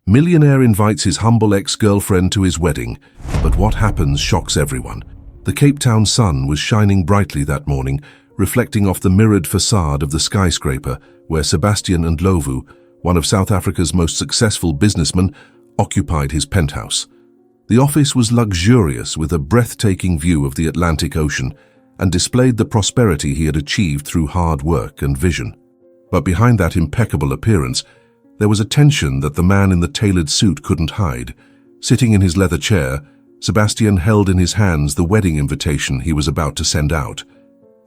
Millionaire invites his humble ex-girlfriend to his wedding, but what happens shocks everyone. The Cape Town sun was shining brightly that morning, reflecting off the mirrored facade of the skyscraper where Sebastian Ndlovu, one of South Africa's most successful businessmen, occupied his penthouse. The office was luxurious with a breathtaking view of the Atlantic Ocean and displayed the prosperity he had achieved through hard work and vision. But behind that impeccable appearance, there was a tension that the man in the tailored suit couldn't hide. Sitting in his leather chair, Sebastian held in his hands the wedding invitation he was about to send out.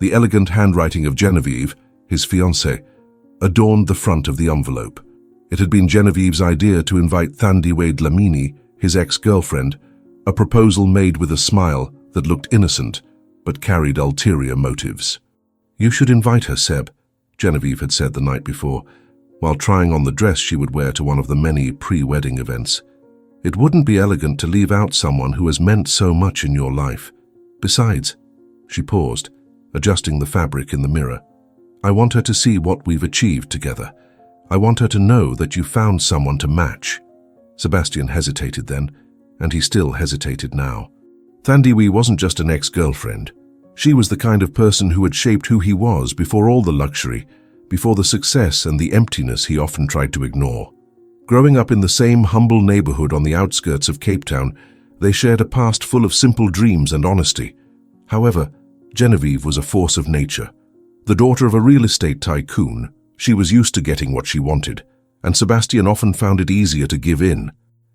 The elegant handwriting of Genevieve, his fiancée, adorned the front of the envelope. It had been Genevieve's idea to invite Thandiwe Dlamini, his ex-girlfriend, a proposal made with a smile that looked innocent but carried ulterior motives. "You should invite her, Seb," Genevieve had said the night before, while trying on the dress she would wear to one of the many pre-wedding events. "It wouldn't be elegant to leave out someone who has meant so much in your life. Besides," she paused, adjusting the fabric in the mirror, "I want her to see what we've achieved together. I want her to know that you found someone to match." Sebastian hesitated then, and he still hesitated now. Thandiwe wasn't just an ex-girlfriend. She was the kind of person who had shaped who he was before all the luxury, before the success and the emptiness he often tried to ignore. Growing up in the same humble neighborhood on the outskirts of Cape Town, they shared a past full of simple dreams and honesty. However, Genevieve was a force of nature. The daughter of a real estate tycoon, she was used to getting what she wanted, and Sebastian often found it easier to give in.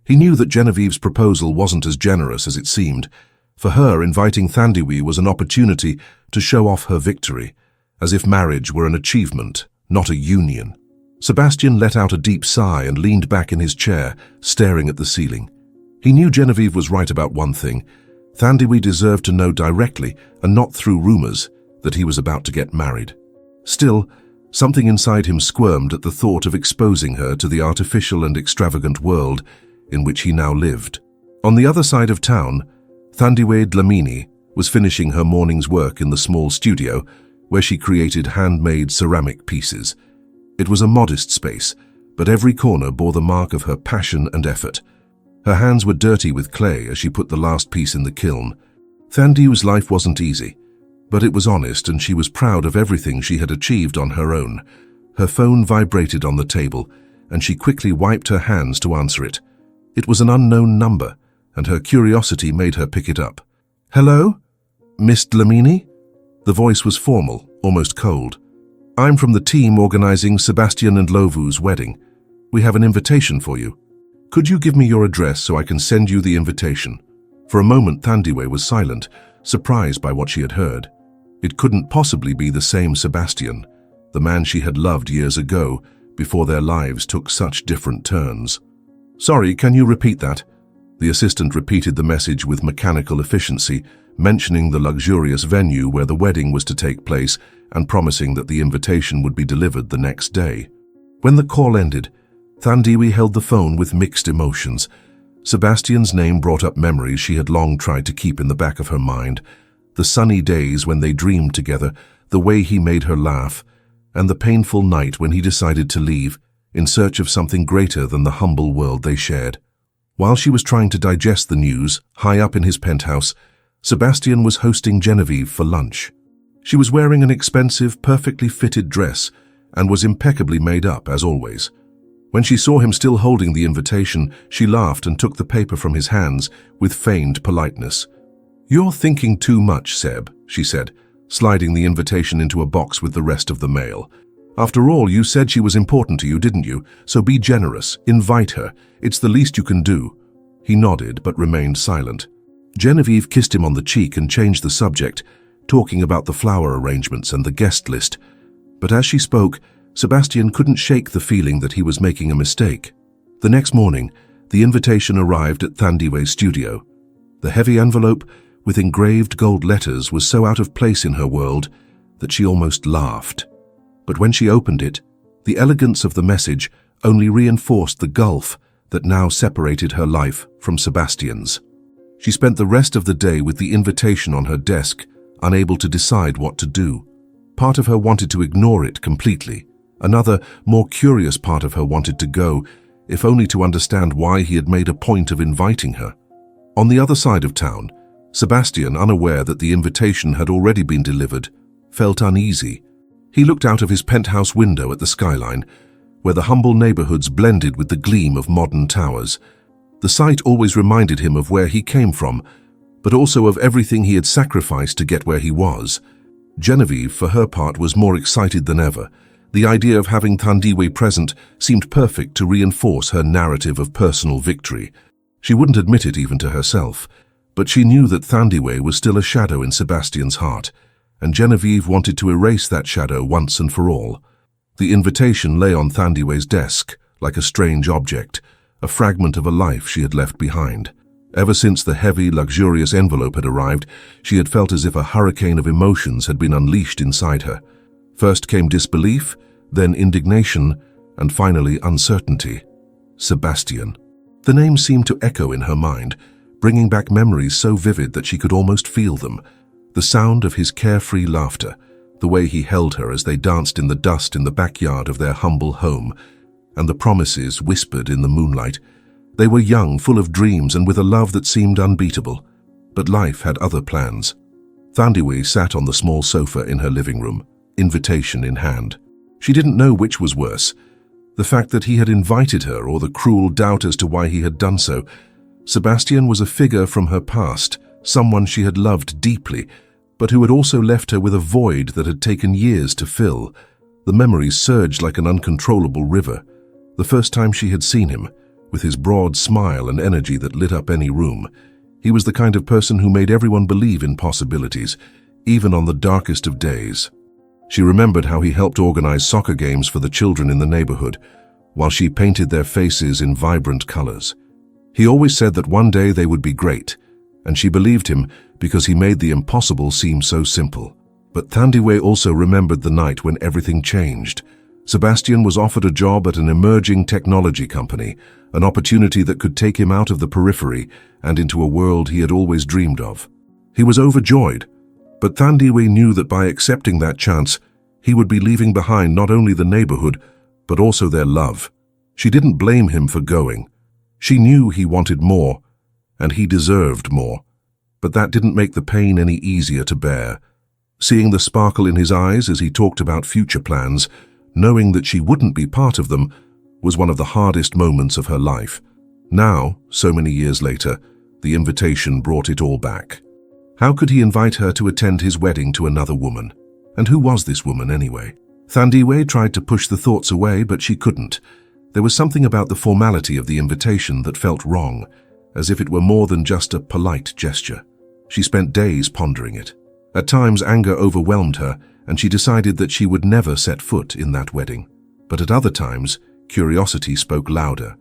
He knew that Genevieve's proposal wasn't as generous as it seemed. For her, inviting Thandiwe was an opportunity to show off her victory, as if marriage were an achievement, not a union. Sebastian let out a deep sigh and leaned back in his chair, staring at the ceiling. He knew Genevieve was right about one thing. Thandiwe deserved to know directly, and not through rumors, that he was about to get married. Still, something inside him squirmed at the thought of exposing her to the artificial and extravagant world in which he now lived. On the other side of town, Thandiwe Dlamini was finishing her morning's work in the small studio where she created handmade ceramic pieces. It was a modest space, but every corner bore the mark of her passion and effort. Her hands were dirty with clay as she put the last piece in the kiln. Thandiwe's life wasn't easy, but it was honest, and she was proud of everything she had achieved on her own. Her phone vibrated on the table, and she quickly wiped her hands to answer it. It was an unknown number, and her curiosity made her pick it up. "Hello? Miss Dlamini?" The voice was formal, almost cold. "I'm from the team organizing Sebastian Ndlovu's wedding. We have an invitation for you. Could you give me your address so I can send you the invitation?" For a moment, Thandiwe was silent, surprised by what she had heard. It couldn't possibly be the same Sebastian, the man she had loved years ago, before their lives took such different turns. "Sorry, can you repeat that?" The assistant repeated the message with mechanical efficiency, mentioning the luxurious venue where the wedding was to take place and promising that the invitation would be delivered the next day. When the call ended, Thandiwe held the phone with mixed emotions. Sebastian's name brought up memories she had long tried to keep in the back of her mind. The sunny days when they dreamed together, the way he made her laugh, and the painful night when he decided to leave, in search of something greater than the humble world they shared. While she was trying to digest the news, high up in his penthouse, Sebastian was hosting Genevieve for lunch. She was wearing an expensive, perfectly fitted dress and was impeccably made up, as always. When she saw him still holding the invitation, she laughed and took the paper from his hands with feigned politeness. "You're thinking too much, Seb," she said, sliding the invitation into a box with the rest of the mail. "After all, you said she was important to you, didn't you? So be generous. Invite her. It's the least you can do." He nodded but remained silent. Genevieve kissed him on the cheek and changed the subject, talking about the flower arrangements and the guest list. But as she spoke, Sebastian couldn't shake the feeling that he was making a mistake. The next morning, the invitation arrived at Thandiwe's studio. The heavy envelope, with engraved gold letters, was so out of place in her world that she almost laughed. But when she opened it, the elegance of the message only reinforced the gulf that now separated her life from Sebastian's. She spent the rest of the day with the invitation on her desk, unable to decide what to do. Part of her wanted to ignore it completely. Another, more curious part of her wanted to go, if only to understand why he had made a point of inviting her. On the other side of town, Sebastian, unaware that the invitation had already been delivered, felt uneasy. He looked out of his penthouse window at the skyline, where the humble neighborhoods blended with the gleam of modern towers. The sight always reminded him of where he came from, but also of everything he had sacrificed to get where he was. Genevieve, for her part, was more excited than ever. The idea of having Thandiwe present seemed perfect to reinforce her narrative of personal victory. She wouldn't admit it even to herself, but she knew that Thandiwe was still a shadow in Sebastian's heart, and Genevieve wanted to erase that shadow once and for all. The invitation lay on Thandiwe's desk, like a strange object, a fragment of a life she had left behind. Ever since the heavy, luxurious envelope had arrived, she had felt as if a hurricane of emotions had been unleashed inside her. First came disbelief, then indignation, and finally uncertainty. Sebastian. The name seemed to echo in her mind, bringing back memories so vivid that she could almost feel them. The sound of his carefree laughter, the way he held her as they danced in the dust in the backyard of their humble home, and the promises whispered in the moonlight. They were young, full of dreams, and with a love that seemed unbeatable. But life had other plans. Thandiwe sat on the small sofa in her living room, invitation in hand. She didn't know which was worse, the fact that he had invited her or the cruel doubt as to why he had done so. Sebastian was a figure from her past, someone she had loved deeply, but who had also left her with a void that had taken years to fill. The memories surged like an uncontrollable river. The first time she had seen him, with his broad smile and energy that lit up any room. He was the kind of person who made everyone believe in possibilities, even on the darkest of days. She remembered how he helped organize soccer games for the children in the neighborhood, while she painted their faces in vibrant colors. He always said that one day they would be great, and she believed him because he made the impossible seem so simple. But Thandiwe also remembered the night when everything changed. Sebastian was offered a job at an emerging technology company, an opportunity that could take him out of the periphery and into a world he had always dreamed of. He was overjoyed, but Thandiwe knew that by accepting that chance, he would be leaving behind not only the neighborhood, but also their love. She didn't blame him for going. She knew he wanted more, and he deserved more. But that didn't make the pain any easier to bear. Seeing the sparkle in his eyes as he talked about future plans, knowing that she wouldn't be part of them, was one of the hardest moments of her life. Now, so many years later, the invitation brought it all back. How could he invite her to attend his wedding to another woman? And who was this woman anyway? Thandiwe tried to push the thoughts away, but she couldn't. There was something about the formality of the invitation that felt wrong, as if it were more than just a polite gesture. She spent days pondering it. At times, anger overwhelmed her, and she decided that she would never set foot in that wedding. But at other times, curiosity spoke louder.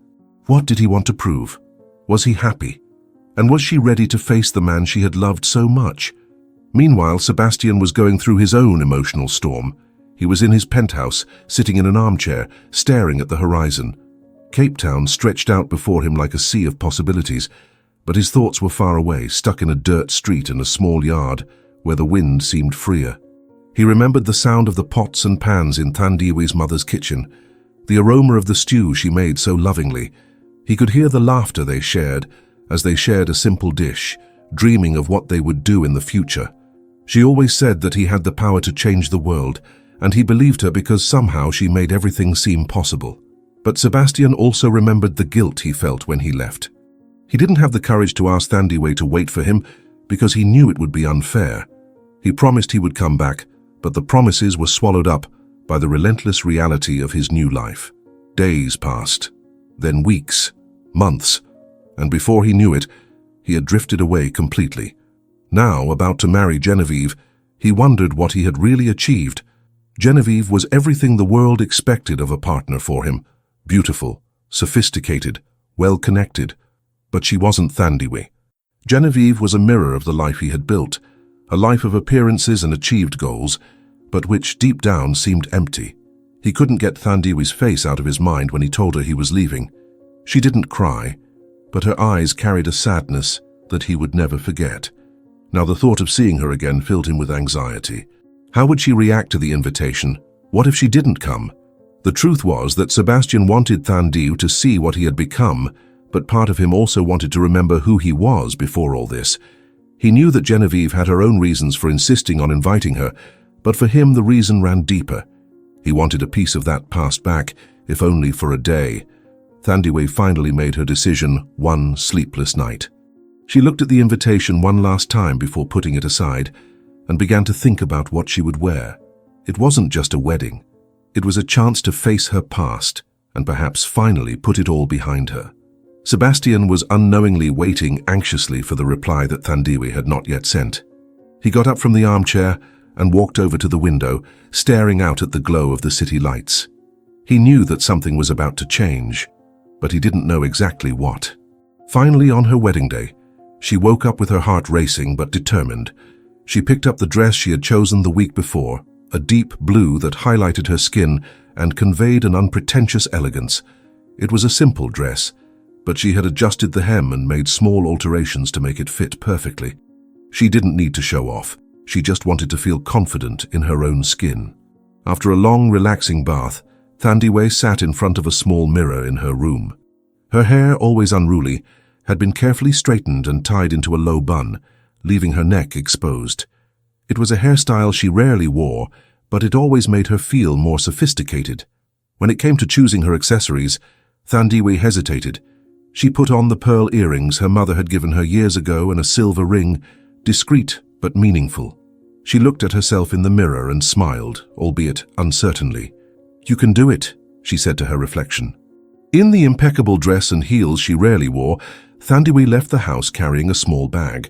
What did he want to prove? Was he happy? And was she ready to face the man she had loved so much? Meanwhile, Sebastian was going through his own emotional storm. He was in his penthouse, sitting in an armchair, staring at the horizon. Cape Town stretched out before him like a sea of possibilities, but his thoughts were far away, stuck in a dirt street and a small yard where the wind seemed freer. He remembered the sound of the pots and pans in Thandiwe's mother's kitchen, the aroma of the stew she made so lovingly. He could hear the laughter they shared as they shared a simple dish, dreaming of what they would do in the future. She always said that he had the power to change the world, and he believed her because somehow she made everything seem possible. But Sebastian also remembered the guilt he felt when he left. He didn't have the courage to ask Thandiwe to wait for him because he knew it would be unfair. He promised he would come back, but the promises were swallowed up by the relentless reality of his new life. Days passed, then weeks, months, and before he knew it, he had drifted away completely. Now, about to marry Genevieve, he wondered what he had really achieved. Genevieve was everything the world expected of a partner for him. Beautiful, sophisticated, well-connected. But she wasn't Thandiwe. Genevieve was a mirror of the life he had built, a life of appearances and achieved goals, but which deep down seemed empty. He couldn't get Thandiwe's face out of his mind when he told her he was leaving. She didn't cry, but her eyes carried a sadness that he would never forget. Now the thought of seeing her again filled him with anxiety. How would she react to the invitation? What if she didn't come? The truth was that Sebastian wanted Thandiwe to see what he had become, but part of him also wanted to remember who he was before all this. He knew that Genevieve had her own reasons for insisting on inviting her, but for him the reason ran deeper. He wanted a piece of that past back, if only for a day. Thandiwe finally made her decision one sleepless night. She looked at the invitation one last time before putting it aside, and began to think about what she would wear. It wasn't just a wedding. It was a chance to face her past, and perhaps finally put it all behind her. Sebastian was unknowingly waiting anxiously for the reply that Thandiwe had not yet sent. He got up from the armchair and walked over to the window, staring out at the glow of the city lights. He knew that something was about to change, but he didn't know exactly what. Finally, on her wedding day, she woke up with her heart racing but determined. She picked up the dress she had chosen the week before, a deep blue that highlighted her skin and conveyed an unpretentious elegance. It was a simple dress, but she had adjusted the hem and made small alterations to make it fit perfectly. She didn't need to show off. She just wanted to feel confident in her own skin. After a long, relaxing bath, Thandiwe sat in front of a small mirror in her room. Her hair, always unruly, had been carefully straightened and tied into a low bun, leaving her neck exposed. It was a hairstyle she rarely wore, but it always made her feel more sophisticated. When it came to choosing her accessories, Thandiwe hesitated. She put on the pearl earrings her mother had given her years ago and a silver ring, discreet but meaningful. She looked at herself in the mirror and smiled, albeit uncertainly. "You can do it," she said to her reflection. In the impeccable dress and heels she rarely wore, Thandiwe left the house carrying a small bag.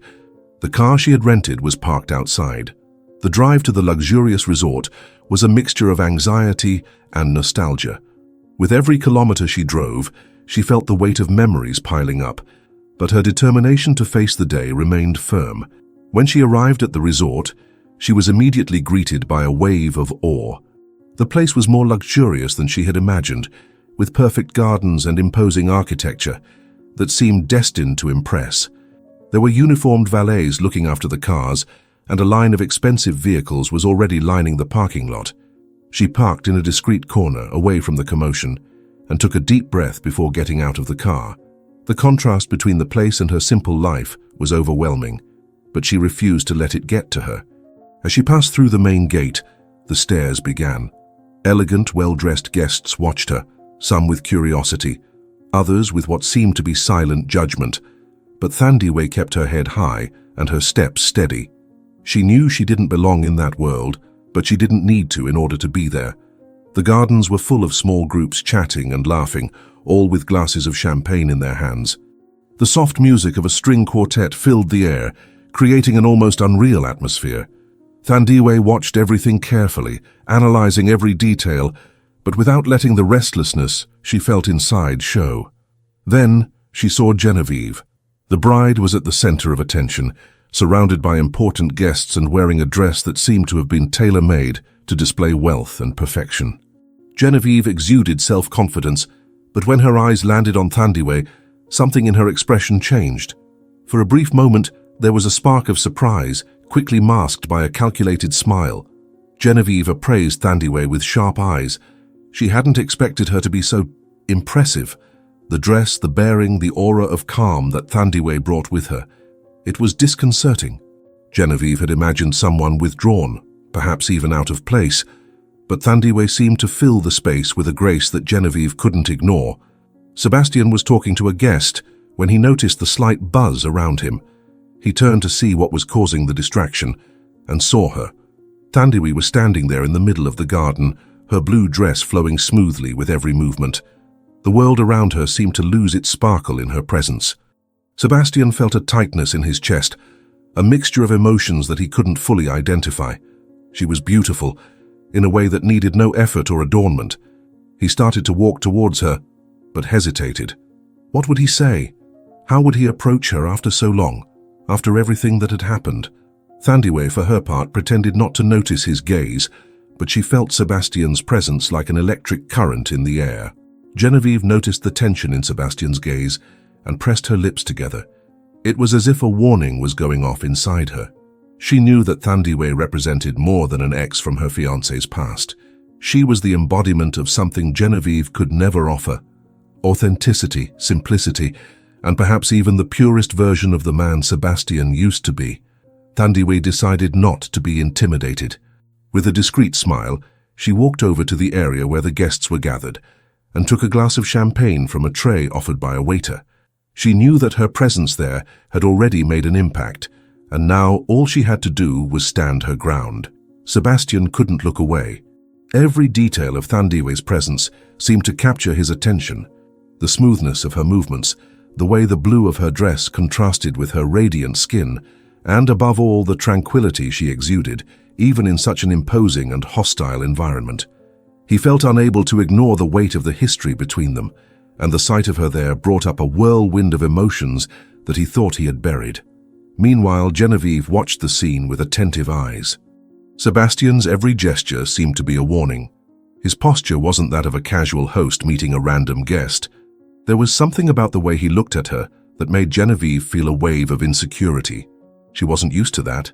The car she had rented was parked outside. The drive to the luxurious resort was a mixture of anxiety and nostalgia. With every kilometer she drove, she felt the weight of memories piling up, but her determination to face the day remained firm. When she arrived at the resort, she was immediately greeted by a wave of awe. The place was more luxurious than she had imagined, with perfect gardens and imposing architecture that seemed destined to impress. There were uniformed valets looking after the cars, and a line of expensive vehicles was already lining the parking lot. She parked in a discreet corner away from the commotion and took a deep breath before getting out of the car. The contrast between the place and her simple life was overwhelming, but she refused to let it get to her. As she passed through the main gate, the stairs began. Elegant, well-dressed guests watched her, some with curiosity, others with what seemed to be silent judgment. But Thandiwe kept her head high and her steps steady. She knew she didn't belong in that world, but she didn't need to in order to be there. The gardens were full of small groups chatting and laughing, all with glasses of champagne in their hands. The soft music of a string quartet filled the air, creating an almost unreal atmosphere. Thandiwe watched everything carefully, analyzing every detail, but without letting the restlessness she felt inside show. Then she saw Genevieve. The bride was at the center of attention, surrounded by important guests and wearing a dress that seemed to have been tailor-made to display wealth and perfection. Genevieve exuded self-confidence, but when her eyes landed on Thandiwe, something in her expression changed. For a brief moment, there was a spark of surprise, quickly masked by a calculated smile. Genevieve appraised Thandiwe with sharp eyes. She hadn't expected her to be so impressive. The dress, the bearing, the aura of calm that Thandiwe brought with her. It was disconcerting. Genevieve had imagined someone withdrawn, perhaps even out of place, but Thandiwe seemed to fill the space with a grace that Genevieve couldn't ignore. Sebastian was talking to a guest when he noticed the slight buzz around him. He turned to see what was causing the distraction and saw her. Thandiwe was standing there in the middle of the garden, her blue dress flowing smoothly with every movement. The world around her seemed to lose its sparkle in her presence. Sebastian felt a tightness in his chest, a mixture of emotions that he couldn't fully identify. She was beautiful, in a way that needed no effort or adornment. He started to walk towards her, but hesitated. What would he say? How would he approach her after so long, after everything that had happened? Thandiwe, for her part, pretended not to notice his gaze, but she felt Sebastian's presence like an electric current in the air. Genevieve noticed the tension in Sebastian's gaze and pressed her lips together. It was as if a warning was going off inside her. She knew that Thandiwe represented more than an ex from her fiancé's past. She was the embodiment of something Genevieve could never offer: authenticity, simplicity, and perhaps even the purest version of the man Sebastian used to be. Thandiwe decided not to be intimidated. With a discreet smile, she walked over to the area where the guests were gathered and took a glass of champagne from a tray offered by a waiter. She knew that her presence there had already made an impact, and now all she had to do was stand her ground. Sebastian couldn't look away. Every detail of Thandiwe's presence seemed to capture his attention. The smoothness of her movements, the way the blue of her dress contrasted with her radiant skin, and above all the tranquility she exuded, even in such an imposing and hostile environment. He felt unable to ignore the weight of the history between them, and the sight of her there brought up a whirlwind of emotions that he thought he had buried. Meanwhile, Genevieve watched the scene with attentive eyes. Sebastian's every gesture seemed to be a warning. His posture wasn't that of a casual host meeting a random guest. There was something about the way he looked at her that made Genevieve feel a wave of insecurity. She wasn't used to that.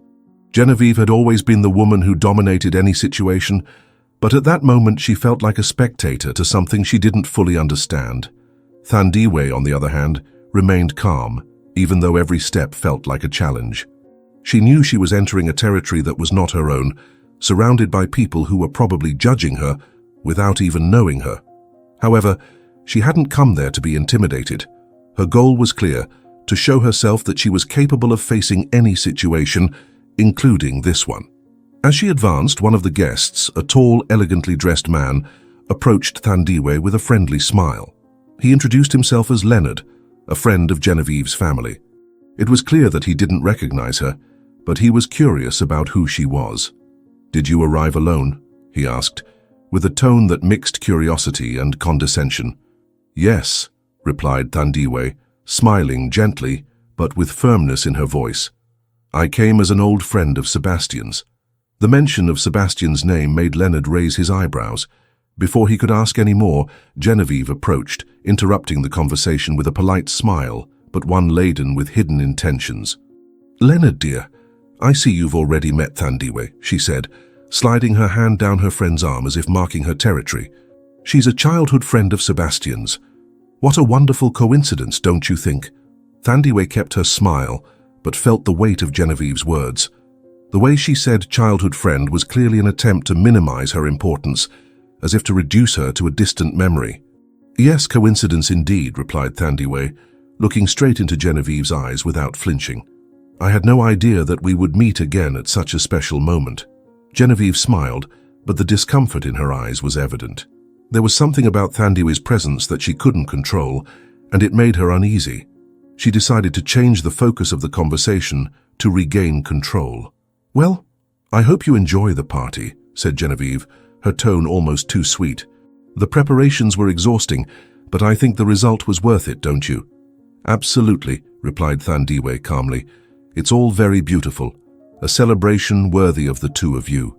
Genevieve had always been the woman who dominated any situation, but at that moment she felt like a spectator to something she didn't fully understand. Thandiwe, on the other hand, remained calm, even though every step felt like a challenge. She knew she was entering a territory that was not her own, surrounded by people who were probably judging her without even knowing her. However, she hadn't come there to be intimidated. Her goal was clear: to show herself that she was capable of facing any situation, including this one. As she advanced, one of the guests, a tall, elegantly dressed man, approached Thandiwe with a friendly smile. He introduced himself as Leonard, a friend of Genevieve's family. It was clear that he didn't recognize her, but he was curious about who she was. "Did you arrive alone?" he asked, with a tone that mixed curiosity and condescension. "Yes," replied Thandiwe, smiling gently, but with firmness in her voice. "I came as an old friend of Sebastian's." The mention of Sebastian's name made Leonard raise his eyebrows. Before he could ask any more, Genevieve approached, interrupting the conversation with a polite smile, but one laden with hidden intentions. "Leonard, dear, I see you've already met Thandiwe," she said, sliding her hand down her friend's arm as if marking her territory. "She's a childhood friend of Sebastian's. What a wonderful coincidence, don't you think?" Thandiwe kept her smile, but felt the weight of Genevieve's words. The way she said childhood friend was clearly an attempt to minimize her importance, as if to reduce her to a distant memory. "Yes, coincidence indeed," replied Thandiwe, looking straight into Genevieve's eyes without flinching. "I had no idea that we would meet again at such a special moment." Genevieve smiled, but the discomfort in her eyes was evident. There was something about Thandiwe's presence that she couldn't control, and it made her uneasy. She decided to change the focus of the conversation to regain control. "Well, I hope you enjoy the party," said Genevieve, her tone almost too sweet. "The preparations were exhausting, but I think the result was worth it, don't you?" "Absolutely," replied Thandiwe calmly. "It's all very beautiful, a celebration worthy of the two of you."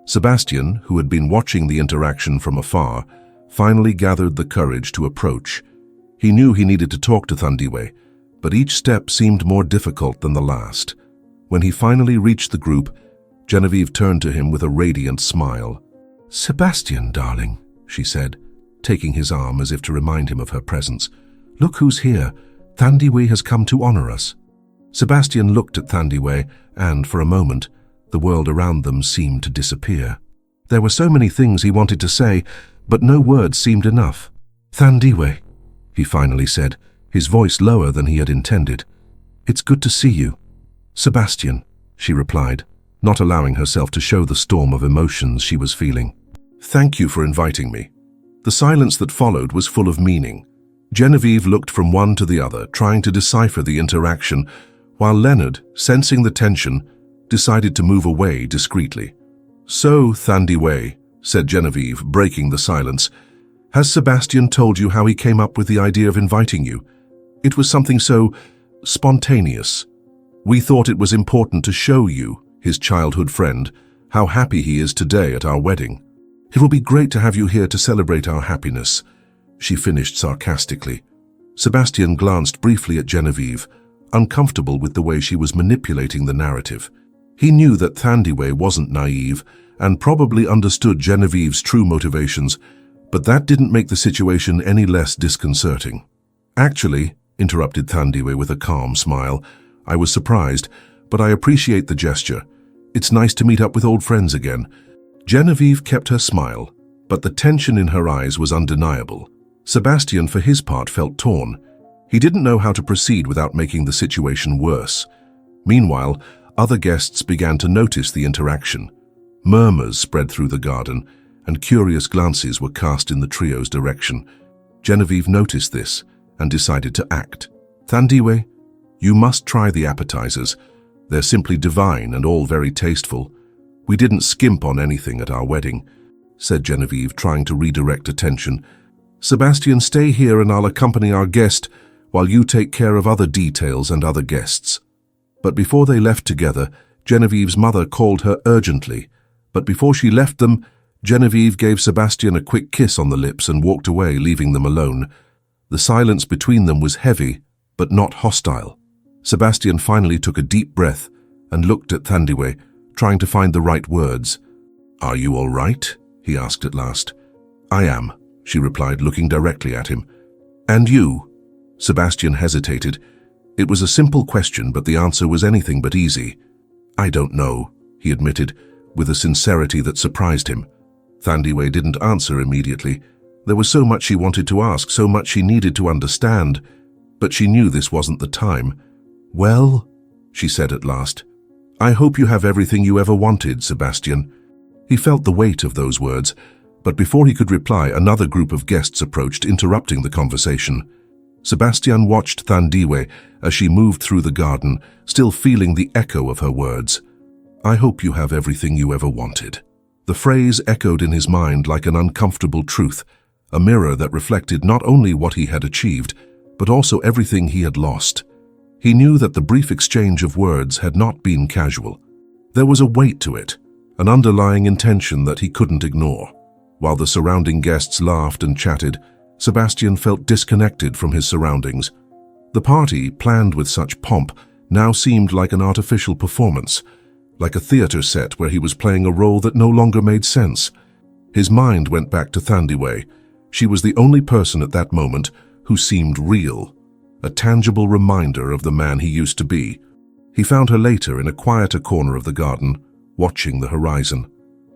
Sebastian, who had been watching the interaction from afar, finally gathered the courage to approach. He knew he needed to talk to Thandiwe, but each step seemed more difficult than the last. When he finally reached the group, Genevieve turned to him with a radiant smile. "Sebastian, darling," she said, taking his arm as if to remind him of her presence. "Look who's here. Thandiwe has come to honor us." Sebastian looked at Thandiwe, and for a moment, the world around them seemed to disappear. There were so many things he wanted to say, but no words seemed enough. "Thandiwe," he finally said, his voice lower than he had intended. "It's good to see you." "Sebastian," she replied, not allowing herself to show the storm of emotions she was feeling. "Thank you for inviting me." The silence that followed was full of meaning. Genevieve looked from one to the other, trying to decipher the interaction, while Leonard, sensing the tension, decided to move away discreetly. "So, Thandiwe," said Genevieve, breaking the silence, "has Sebastian told you how he came up with the idea of inviting you? It was something so spontaneous. We thought it was important to show you, his childhood friend, how happy he is today at our wedding. It will be great to have you here to celebrate our happiness," she finished sarcastically. Sebastian glanced briefly at Genevieve, uncomfortable with the way she was manipulating the narrative. He knew that Thandiwe wasn't naive, and probably understood Genevieve's true motivations, but that didn't make the situation any less disconcerting. "Actually," interrupted Thandiwe with a calm smile, "I was surprised, but I appreciate the gesture. It's nice to meet up with old friends again." Genevieve kept her smile, but the tension in her eyes was undeniable. Sebastian, for his part, felt torn. He didn't know how to proceed without making the situation worse. Meanwhile, other guests began to notice the interaction. Murmurs spread through the garden, and curious glances were cast in the trio's direction. Genevieve noticed this and decided to act. "Thandiwe, you must try the appetizers. They're simply divine and all very tasteful. We didn't skimp on anything at our wedding," said Genevieve, trying to redirect attention. "Sebastian, stay here and I'll accompany our guest while you take care of other details and other guests." But before they left together, Genevieve's mother called her urgently. But before she left them, Genevieve gave Sebastian a quick kiss on the lips and walked away, leaving them alone. The silence between them was heavy, but not hostile. Sebastian finally took a deep breath and looked at Thandiwe, trying to find the right words. "Are you all right?" he asked at last. "I am," she replied, looking directly at him. "And you?" Sebastian hesitated. It was a simple question, but the answer was anything but easy. "I don't know," he admitted, with a sincerity that surprised him. Thandiwe didn't answer immediately. There was so much she wanted to ask, so much she needed to understand, but she knew this wasn't the time. "Well," she said at last, "I hope you have everything you ever wanted, Sebastian." He felt the weight of those words, but before he could reply, another group of guests approached, interrupting the conversation. Sebastian watched Thandiwe as she moved through the garden, still feeling the echo of her words. "I hope you have everything you ever wanted." The phrase echoed in his mind like an uncomfortable truth, a mirror that reflected not only what he had achieved, but also everything he had lost. He knew that the brief exchange of words had not been casual. There was a weight to it, an underlying intention that he couldn't ignore. While the surrounding guests laughed and chatted, Sebastian felt disconnected from his surroundings. The party, planned with such pomp, now seemed like an artificial performance, like a theater set where he was playing a role that no longer made sense. His mind went back to Thandiwe. She was the only person at that moment who seemed real, a tangible reminder of the man he used to be. He found her later in a quieter corner of the garden, watching the horizon.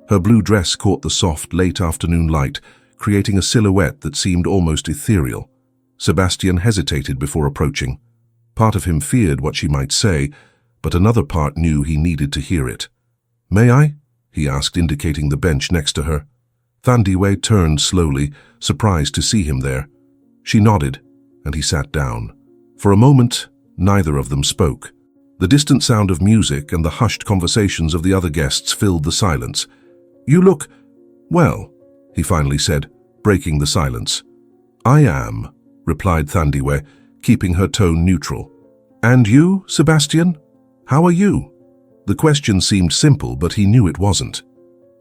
Her blue dress caught the soft, late afternoon light, creating a silhouette that seemed almost ethereal. Sebastian hesitated before approaching. Part of him feared what she might say, but another part knew he needed to hear it. "May I?" he asked, indicating the bench next to her. Thandiwe turned slowly, surprised to see him there. She nodded, and he sat down. For a moment, neither of them spoke. The distant sound of music and the hushed conversations of the other guests filled the silence. "You look well," he finally said, breaking the silence. "I am," replied Thandiwe, keeping her tone neutral. "And you, Sebastian? How are you?" The question seemed simple, but he knew it wasn't.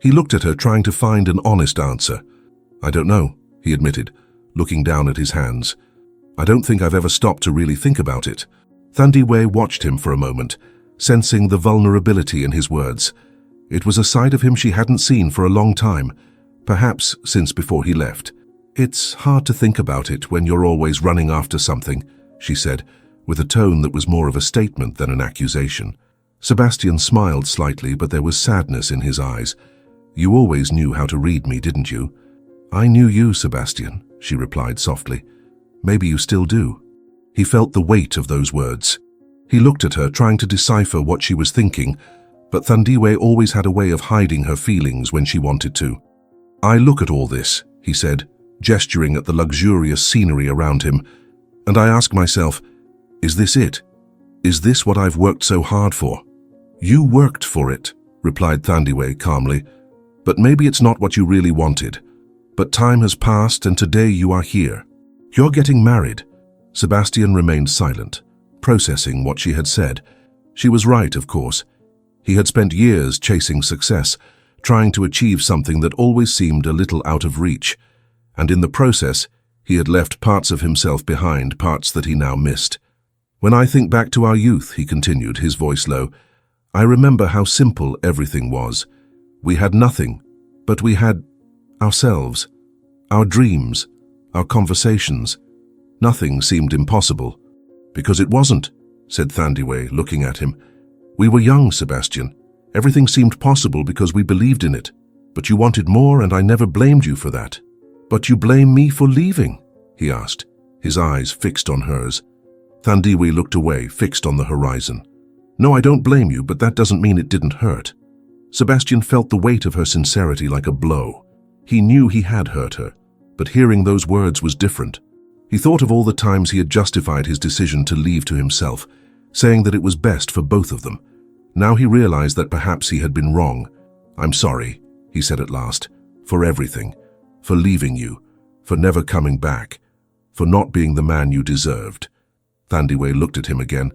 He looked at her, trying to find an honest answer. "I don't know," he admitted, looking down at his hands. "I don't think I've ever stopped to really think about it." Thandiwe watched him for a moment, sensing the vulnerability in his words. It was a side of him she hadn't seen for a long time, perhaps since before he left. "It's hard to think about it when you're always running after something," she said, with a tone that was more of a statement than an accusation. Sebastian smiled slightly, but there was sadness in his eyes. "You always knew how to read me, didn't you?" "I knew you, Sebastian," she replied softly. "Maybe you still do." He felt the weight of those words. He looked at her, trying to decipher what she was thinking, but Thandiwe always had a way of hiding her feelings when she wanted to. "I look at all this," he said, gesturing at the luxurious scenery around him, "and I ask myself, is this it? Is this what I've worked so hard for?" "You worked for it," replied Thandiwe calmly, "but maybe it's not what you really wanted. But time has passed and today you are here. You're getting married." Sebastian remained silent, processing what she had said. She was right, of course. He had spent years chasing success, trying to achieve something that always seemed a little out of reach. And in the process, he had left parts of himself behind, parts that he now missed. "When I think back to our youth," he continued, his voice low, "I remember how simple everything was. We had nothing, but we had ourselves, our dreams, our conversations. Nothing seemed impossible. Because it wasn't, said Thandiwe, looking at him. We were young, Sebastian. Everything seemed possible because we believed in it. But you wanted more, and I never blamed you for that. But you blame me for leaving? He asked, his eyes fixed on hers. Thandiwe looked away, fixed on the horizon. No, I don't blame you, but that doesn't mean it didn't hurt. Sebastian felt the weight of her sincerity like a blow. He knew he had hurt her, but hearing those words was different. He thought of all the times he had justified his decision to leave to himself, saying that it was best for both of them. Now he realized that perhaps he had been wrong. I'm sorry, he said at last, for everything, for leaving you, for never coming back, for not being the man you deserved. Thandiwe looked at him again,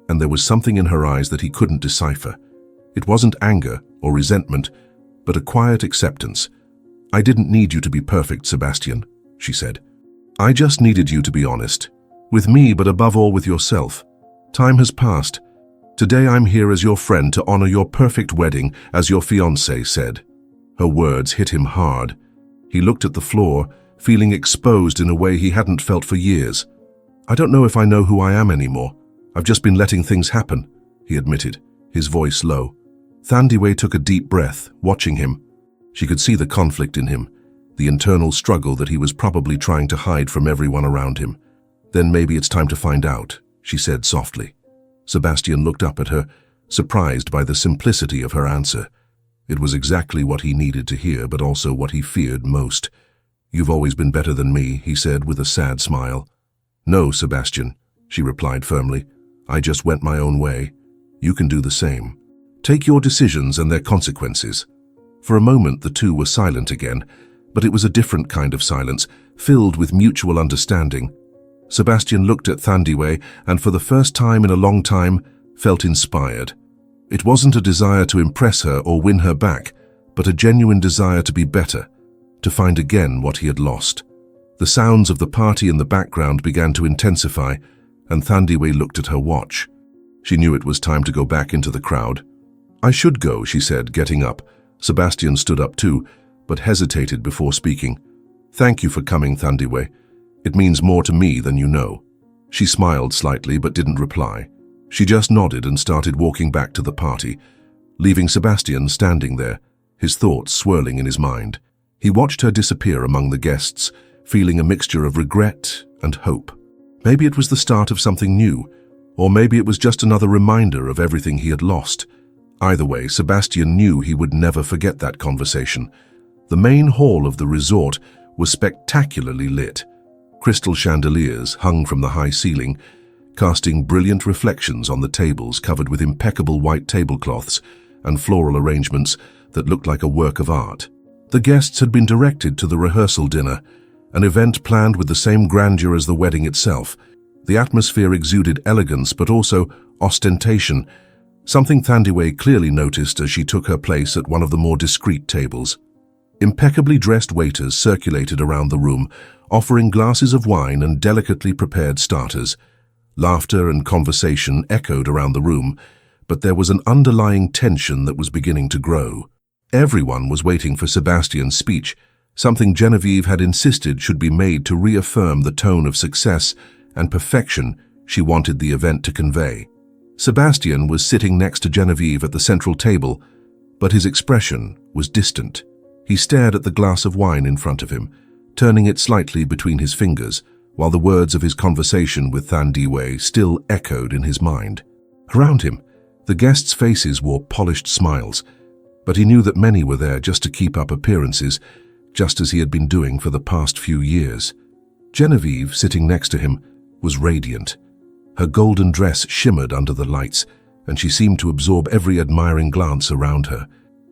and there was something in her eyes that he couldn't decipher. It wasn't anger or resentment, but a quiet acceptance. I didn't need you to be perfect, Sebastian, she said. I just needed you to be honest. With me, but above all with yourself. Time has passed. Today I'm here as your friend to honor your perfect wedding, as your fiancé said. Her words hit him hard. He looked at the floor, feeling exposed in a way he hadn't felt for years. I don't know if I know who I am anymore. I've just been letting things happen, he admitted, his voice low. Thandiwe took a deep breath, watching him. She could see the conflict in him, the internal struggle that he was probably trying to hide from everyone around him. Then maybe it's time to find out, she said softly. Sebastian looked up at her, surprised by the simplicity of her answer. It was exactly what he needed to hear, but also what he feared most. You've always been better than me, he said with a sad smile. No, Sebastian, she replied firmly. I just went my own way. You can do the same. Take your decisions and their consequences. For a moment the two were silent again, but it was a different kind of silence, filled with mutual understanding. Sebastian looked at Thandiwe and for the first time in a long time felt inspired. It wasn't a desire to impress her or win her back, but a genuine desire to be better, to find again what he had lost. The sounds of the party in the background began to intensify, and Thandiwe looked at her watch. She knew it was time to go back into the crowd. I should go, she said, getting up. Sebastian stood up too, but hesitated before speaking. Thank you for coming, Thandiwe. It means more to me than you know. She smiled slightly but didn't reply. She just nodded and started walking back to the party, leaving Sebastian standing there, his thoughts swirling in his mind. He watched her disappear among the guests, feeling a mixture of regret and hope. Maybe it was the start of something new, or maybe it was just another reminder of everything he had lost. Either way, Sebastian knew he would never forget that conversation. The main hall of the resort was spectacularly lit. Crystal chandeliers hung from the high ceiling, casting brilliant reflections on the tables covered with impeccable white tablecloths and floral arrangements that looked like a work of art. The guests had been directed to the rehearsal dinner, an event planned with the same grandeur as the wedding itself. The atmosphere exuded elegance but also ostentation, something Thandiwe clearly noticed as she took her place at one of the more discreet tables. Impeccably dressed waiters circulated around the room, offering glasses of wine and delicately prepared starters. Laughter and conversation echoed around the room, but there was an underlying tension that was beginning to grow. Everyone was waiting for Sebastian's speech, something Genevieve had insisted should be made to reaffirm the tone of success and perfection she wanted the event to convey. Sebastian was sitting next to Genevieve at the central table, but his expression was distant. He stared at the glass of wine in front of him, turning it slightly between his fingers, while the words of his conversation with Thandiwe still echoed in his mind. Around him, the guests' faces wore polished smiles, but he knew that many were there just to keep up appearances, just as he had been doing for the past few years. Genevieve, sitting next to him, was radiant. Her golden dress shimmered under the lights, and she seemed to absorb every admiring glance around her.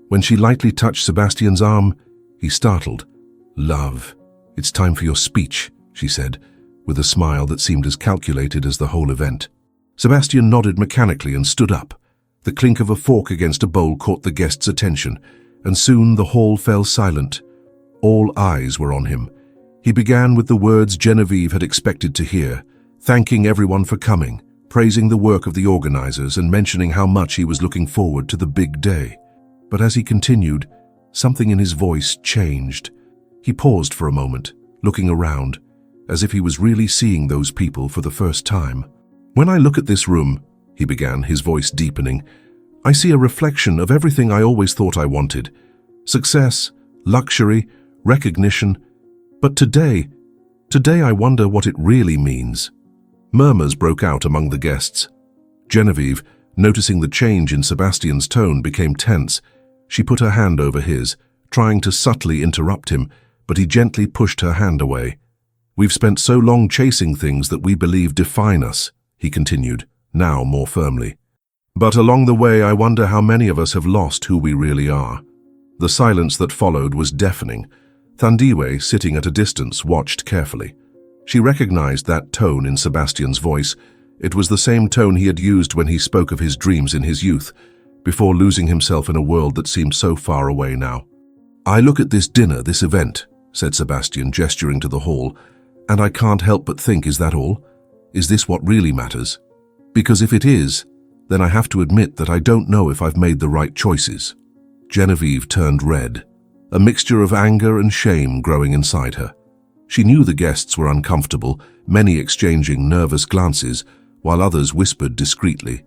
When she lightly touched Sebastian's arm, he startled. "Love, it's time for your speech," she said, with a smile that seemed as calculated as the whole event. Sebastian nodded mechanically and stood up. The clink of a fork against a bowl caught the guests' attention, and soon the hall fell silent. All eyes were on him. He began with the words Genevieve had expected to hear, thanking everyone for coming, praising the work of the organizers and mentioning how much he was looking forward to the big day. But as he continued, something in his voice changed. He paused for a moment, looking around, as if he was really seeing those people for the first time. "When I look at this room," he began, his voice deepening, "I see a reflection of everything I always thought I wanted. Success, luxury, recognition. But today I wonder what it really means." Murmurs broke out among the guests. Genevieve, noticing the change in Sebastian's tone, became tense. She put her hand over his, trying to subtly interrupt him, but he gently pushed her hand away. "We've spent so long chasing things that we believe define us," he continued, now more firmly. "But along the way, I wonder how many of us have lost who we really are." The silence that followed was deafening. Thandiwe, sitting at a distance, watched carefully. She recognized that tone in Sebastian's voice. It was the same tone he had used when he spoke of his dreams in his youth, before losing himself in a world that seemed so far away now. "I look at this dinner, this event," said Sebastian, gesturing to the hall, "and I can't help but think, is that all? Is this what really matters? Because if it is, then I have to admit that I don't know if I've made the right choices." Genevieve turned red, a mixture of anger and shame growing inside her. She knew the guests were uncomfortable, many exchanging nervous glances, while others whispered discreetly.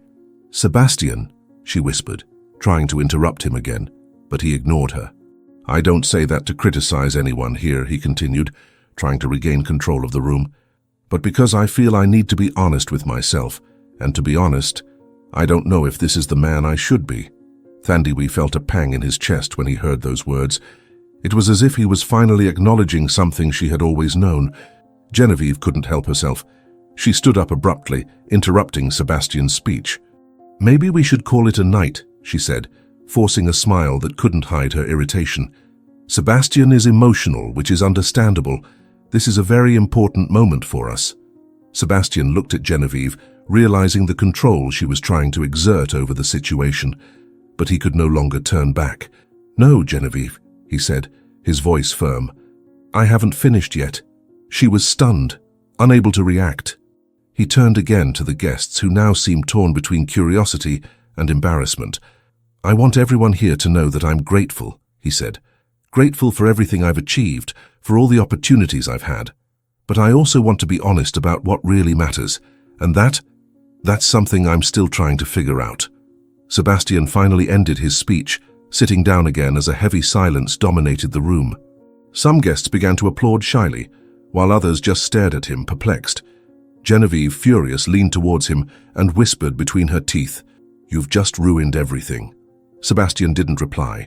"Sebastian," she whispered, trying to interrupt him again, but he ignored her. "I don't say that to criticize anyone here," he continued, trying to regain control of the room, "but because I feel I need to be honest with myself, and to be honest, I don't know if this is the man I should be." Thandiwe felt a pang in his chest when he heard those words. It was as if he was finally acknowledging something she had always known. Genevieve couldn't help herself. She stood up abruptly, interrupting Sebastian's speech. "Maybe we should call it a night," she said, forcing a smile that couldn't hide her irritation. "Sebastian is emotional, which is understandable. This is a very important moment for us." Sebastian looked at Genevieve, realizing the control she was trying to exert over the situation. But he could no longer turn back. "No, Genevieve," he said, his voice firm. "I haven't finished yet." She was stunned, unable to react. He turned again to the guests, who now seemed torn between curiosity and embarrassment. "I want everyone here to know that I'm grateful," he said. "Grateful for everything I've achieved, for all the opportunities I've had. But I also want to be honest about what really matters, and that's something I'm still trying to figure out." Sebastian finally ended his speech, sitting down again as a heavy silence dominated the room. Some guests began to applaud shyly, while others just stared at him, perplexed. Genevieve, furious, leaned towards him and whispered between her teeth, "You've just ruined everything." Sebastian didn't reply.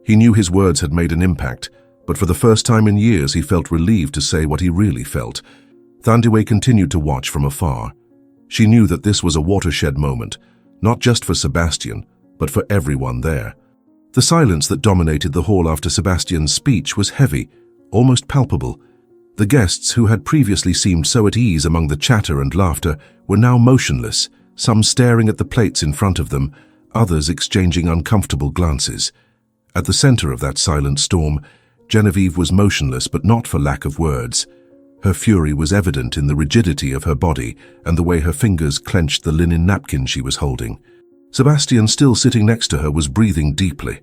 He knew his words had made an impact, but for the first time in years he felt relieved to say what he really felt. Thandiwe continued to watch from afar. She knew that this was a watershed moment, not just for Sebastian, but for everyone there. The silence that dominated the hall after Sebastian's speech was heavy, almost palpable. The guests, who had previously seemed so at ease among the chatter and laughter, were now motionless, some staring at the plates in front of them, others exchanging uncomfortable glances. At the center of that silent storm, Genevieve was motionless, but not for lack of words. Her fury was evident in the rigidity of her body and the way her fingers clenched the linen napkin she was holding. Sebastian, still sitting next to her, was breathing deeply,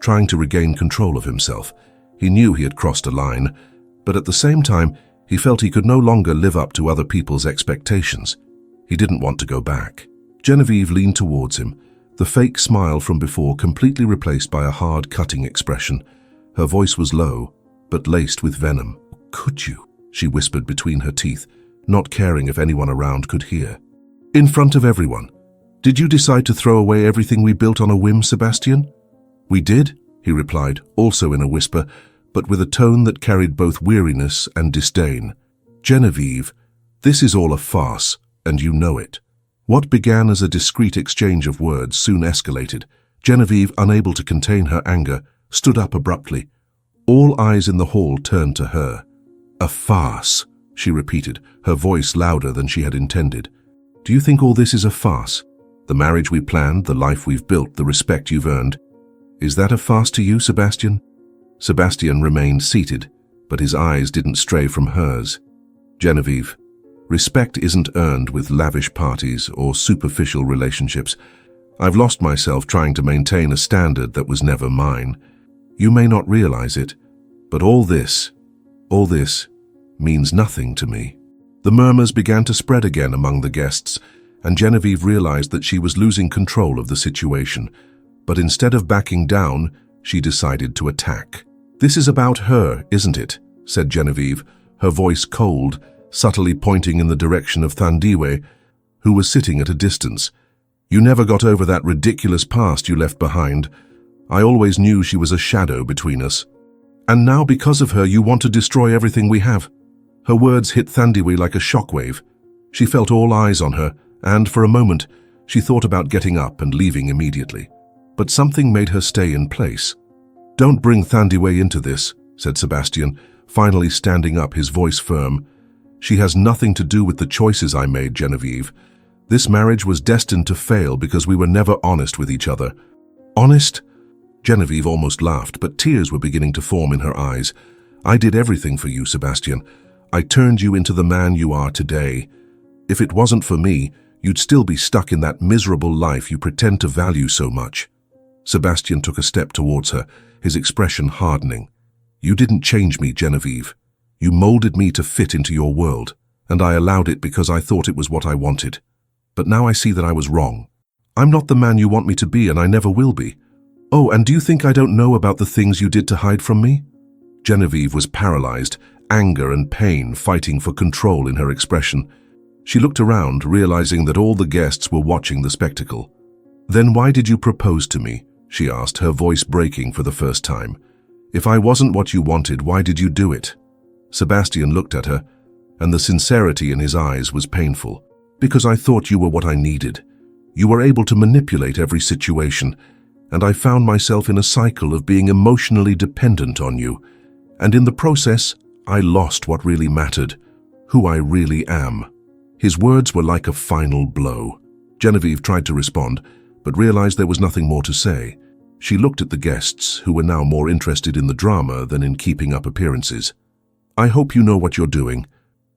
trying to regain control of himself. He knew he had crossed a line, but at the same time, he felt he could no longer live up to other people's expectations. He didn't want to go back. Genevieve leaned towards him, the fake smile from before completely replaced by a hard, cutting expression. Her voice was low, but laced with venom. "Could you?" she whispered between her teeth, not caring if anyone around could hear. "In front of everyone. Did you decide to throw away everything we built on a whim, Sebastian?" "We did," he replied, also in a whisper, but with a tone that carried both weariness and disdain. "Genevieve, this is all a farce, and you know it." What began as a discreet exchange of words soon escalated. Genevieve, unable to contain her anger, stood up abruptly. All eyes in the hall turned to her. "A farce," she repeated, her voice louder than she had intended. "Do you think all this is a farce? The marriage we planned, the life we've built, the respect you've earned. Is that a farce to you, Sebastian?" Sebastian remained seated, but his eyes didn't stray from hers. "Genevieve, respect isn't earned with lavish parties or superficial relationships. I've lost myself trying to maintain a standard that was never mine. You may not realize it, but all this means nothing to me." The murmurs began to spread again among the guests, and Genevieve realized that she was losing control of the situation. But instead of backing down, she decided to attack. "This is about her, isn't it?" said Genevieve, her voice cold, subtly pointing in the direction of Thandiwe, who was sitting at a distance. "You never got over that ridiculous past you left behind. I always knew she was a shadow between us. And now because of her you want to destroy everything we have." Her words hit Thandiwe like a shockwave. She felt all eyes on her, and for a moment she thought about getting up and leaving immediately. But something made her stay in place. "Don't bring Thandiwe into this," said Sebastian, finally standing up, his voice firm. "She has nothing to do with the choices I made, Genevieve. This marriage was destined to fail because we were never honest with each other." "Honest?" Genevieve almost laughed, but tears were beginning to form in her eyes. "I did everything for you, Sebastian. I turned you into the man you are today. If it wasn't for me, you'd still be stuck in that miserable life you pretend to value so much." Sebastian took a step towards her, his expression hardening. "You didn't change me, Genevieve. You molded me to fit into your world, and I allowed it because I thought it was what I wanted. But now I see that I was wrong. I'm not the man you want me to be, and I never will be. Oh, and do you think I don't know about the things you did to hide from me?" Genevieve was paralyzed, anger and pain fighting for control in her expression. She looked around, realizing that all the guests were watching the spectacle. "Then why did you propose to me?" she asked, her voice breaking for the first time. "If I wasn't what you wanted, why did you do it?" Sebastian looked at her, and the sincerity in his eyes was painful. "Because I thought you were what I needed. You were able to manipulate every situation, and I found myself in a cycle of being emotionally dependent on you. And in the process, I lost what really mattered, who I really am." His words were like a final blow. Genevieve tried to respond, but realized there was nothing more to say. She looked at the guests, who were now more interested in the drama than in keeping up appearances. "I hope you know what you're doing.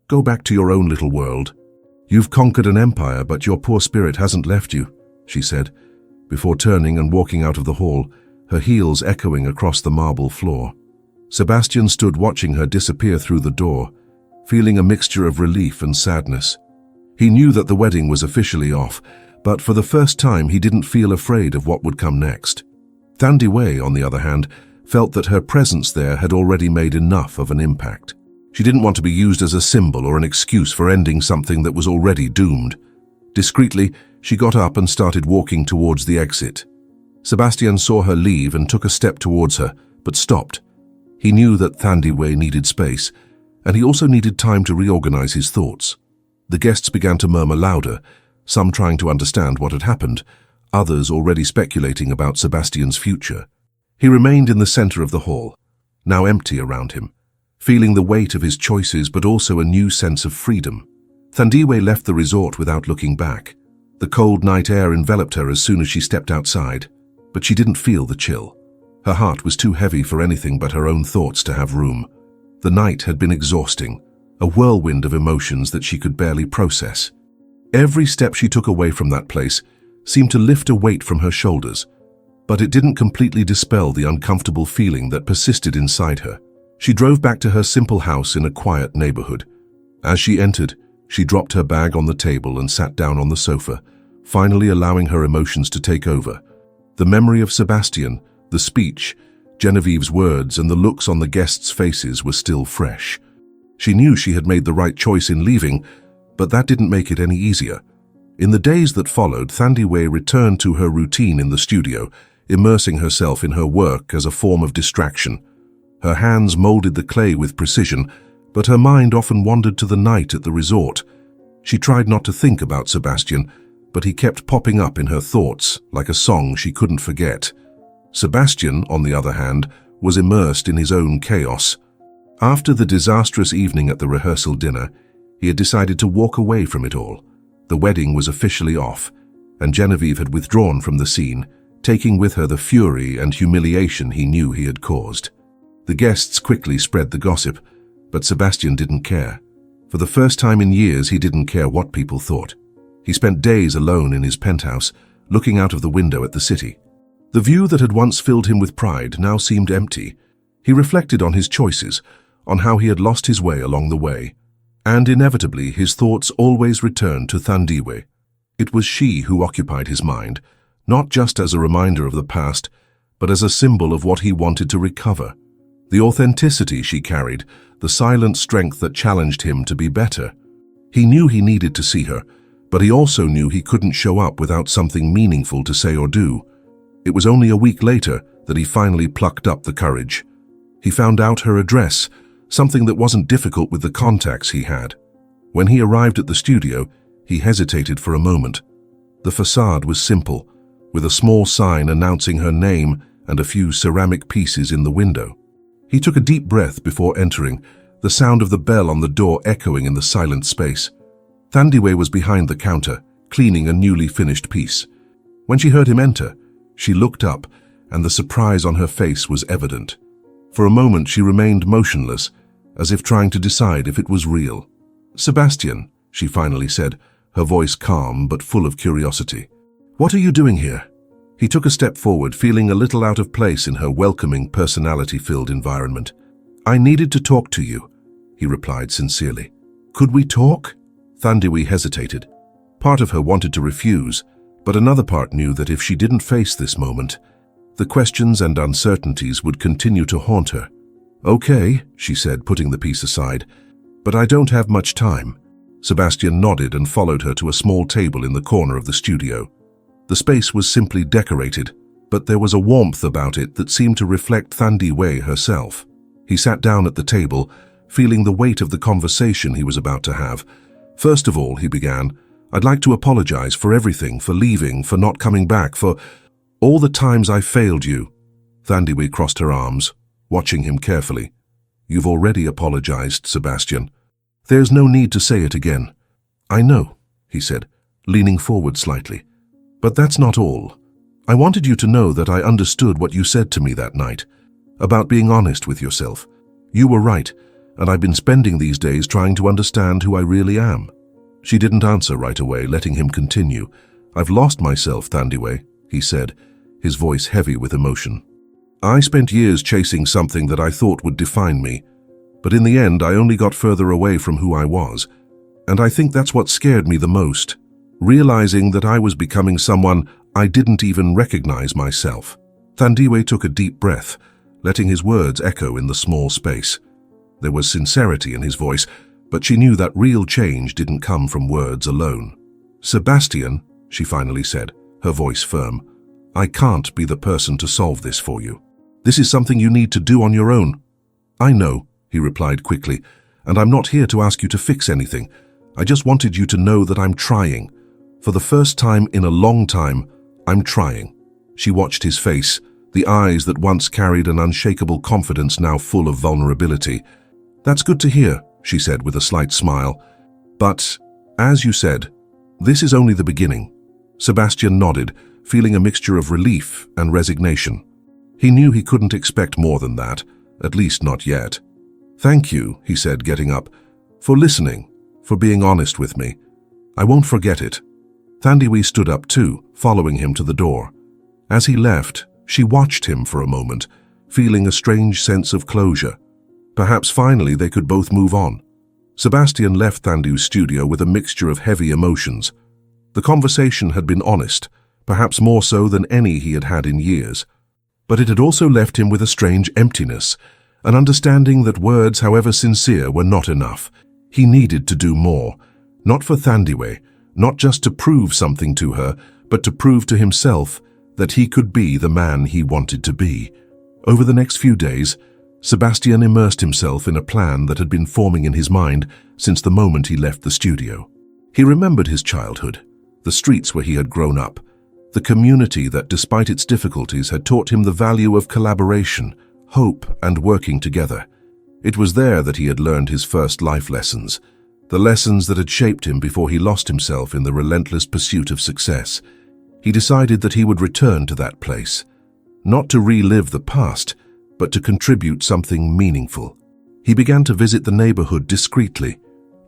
Go back to your own little world. You've conquered an empire, but your poor spirit hasn't left you," she said, before turning and walking out of the hall, her heels echoing across the marble floor. Sebastian stood watching her disappear through the door, feeling a mixture of relief and sadness. He knew that the wedding was officially off, but for the first time he didn't feel afraid of what would come next. Thandiwe, on the other hand, felt that her presence there had already made enough of an impact. She didn't want to be used as a symbol or an excuse for ending something that was already doomed. Discreetly, she got up and started walking towards the exit. Sebastian saw her leave and took a step towards her, but stopped. He knew that Thandiwe needed space, and he also needed time to reorganize his thoughts. The guests began to murmur louder, some trying to understand what had happened, others already speculating about Sebastian's future. He remained in the center of the hall, now empty around him, feeling the weight of his choices but also a new sense of freedom. Thandiwe left the resort without looking back. The cold night air enveloped her as soon as she stepped outside, but she didn't feel the chill. Her heart was too heavy for anything but her own thoughts to have room. The night had been exhausting, a whirlwind of emotions that she could barely process. Every step she took away from that place seemed to lift a weight from her shoulders, but it didn't completely dispel the uncomfortable feeling that persisted inside her. She drove back to her simple house in a quiet neighborhood. As she entered, she dropped her bag on the table and sat down on the sofa, finally allowing her emotions to take over. The memory of Sebastian, the speech, Genevieve's words, and the looks on the guests' faces were still fresh. She knew she had made the right choice in leaving, but that didn't make it any easier. In the days that followed, Thandiwe returned to her routine in the studio, immersing herself in her work as a form of distraction. Her hands molded the clay with precision, but her mind often wandered to the night at the resort. She tried not to think about Sebastian, but he kept popping up in her thoughts like a song she couldn't forget. Sebastian, on the other hand, was immersed in his own chaos. After the disastrous evening at the rehearsal dinner, he had decided to walk away from it all. The wedding was officially off, and Genevieve had withdrawn from the scene, taking with her the fury and humiliation he knew he had caused. The guests quickly spread the gossip, but Sebastian didn't care. For the first time in years, he didn't care what people thought. He spent days alone in his penthouse, looking out of the window at the city. The view that had once filled him with pride now seemed empty. He reflected on his choices, on how he had lost his way along the way. And inevitably, his thoughts always returned to Thandiwe. It was she who occupied his mind, not just as a reminder of the past, but as a symbol of what he wanted to recover. The authenticity she carried, the silent strength that challenged him to be better. He knew he needed to see her, but he also knew he couldn't show up without something meaningful to say or do. It was only a week later that he finally plucked up the courage. He found out her address, something that wasn't difficult with the contacts he had. When he arrived at the studio, he hesitated for a moment. The facade was simple, with a small sign announcing her name and a few ceramic pieces in the window. He took a deep breath before entering, the sound of the bell on the door echoing in the silent space. Thandiwe was behind the counter, cleaning a newly finished piece. When she heard him enter, she looked up, and the surprise on her face was evident. For a moment she remained motionless, as if trying to decide if it was real. "Sebastian," she finally said, her voice calm but full of curiosity. "What are you doing here?" He took a step forward, feeling a little out of place in her welcoming, personality-filled environment. "I needed to talk to you," he replied sincerely. "Could we talk?" Thandiwe hesitated. Part of her wanted to refuse, but another part knew that if she didn't face this moment, the questions and uncertainties would continue to haunt her. "Okay," she said, putting the piece aside, "but I don't have much time." Sebastian nodded and followed her to a small table in the corner of the studio. The space was simply decorated, but there was a warmth about it that seemed to reflect Thandiwe herself. He sat down at the table, feeling the weight of the conversation he was about to have. "First of all," he began, "I'd like to apologize for everything, for leaving, for not coming back, for all the times I failed you." Thandiwe crossed her arms, watching him carefully. "You've already apologized, Sebastian. There's no need to say it again." "I know," he said, leaning forward slightly. "But that's not all. I wanted you to know that I understood what you said to me that night, about being honest with yourself. You were right, and I've been spending these days trying to understand who I really am." She didn't answer right away, letting him continue. "I've lost myself, Thandiwe," he said, his voice heavy with emotion. "I spent years chasing something that I thought would define me, but in the end I only got further away from who I was. And I think that's what scared me the most, realizing that I was becoming someone I didn't even recognize myself." Thandiwe took a deep breath, letting his words echo in the small space. There was sincerity in his voice, but she knew that real change didn't come from words alone. "Sebastian," she finally said, her voice firm, "I can't be the person to solve this for you. This is something you need to do on your own." "I know," he replied quickly, "and I'm not here to ask you to fix anything. I just wanted you to know that I'm trying. For the first time in a long time, I'm trying." She watched his face, the eyes that once carried an unshakable confidence now full of vulnerability. "That's good to hear," she said with a slight smile. "But, as you said, this is only the beginning." Sebastian nodded, feeling a mixture of relief and resignation. He knew he couldn't expect more than that, at least not yet. "Thank you," he said, getting up, "for listening, for being honest with me. I won't forget it." Thandiwe stood up too, following him to the door. As he left, she watched him for a moment, feeling a strange sense of closure. Perhaps finally they could both move on. Sebastian left Thandiwe's studio with a mixture of heavy emotions. The conversation had been honest, perhaps more so than any he had had in years. But it had also left him with a strange emptiness, an understanding that words, however sincere, were not enough. He needed to do more, not for Thandiwe, not just to prove something to her, but to prove to himself that he could be the man he wanted to be. Over the next few days, Sebastian immersed himself in a plan that had been forming in his mind since the moment he left the studio. He remembered his childhood, the streets where he had grown up, the community that, despite its difficulties, had taught him the value of collaboration, hope, and working together. It was there that he had learned his first life lessons, the lessons that had shaped him before he lost himself in the relentless pursuit of success. He decided that he would return to that place, not to relive the past, but to contribute something meaningful. He began to visit the neighborhood discreetly,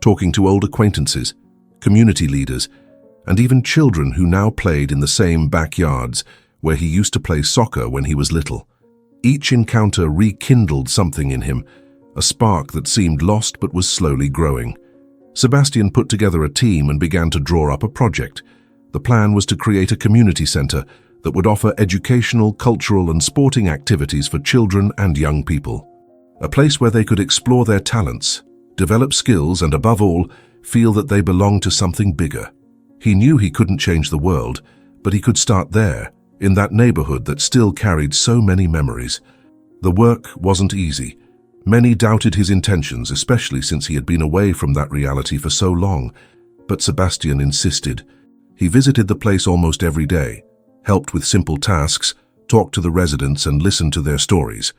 talking to old acquaintances, community leaders, and even children who now played in the same backyards where he used to play soccer when he was little. Each encounter rekindled something in him, a spark that seemed lost but was slowly growing. Sebastian put together a team and began to draw up a project. The plan was to create a community center that would offer educational, cultural, and sporting activities for children and young people. A place where they could explore their talents, develop skills, and above all, feel that they belonged to something bigger. He knew he couldn't change the world, but he could start there, in that neighborhood that still carried so many memories. The work wasn't easy. Many doubted his intentions, especially since he had been away from that reality for so long. But Sebastian insisted. He visited the place almost every day, helped with simple tasks, talked to the residents, and listened to their stories.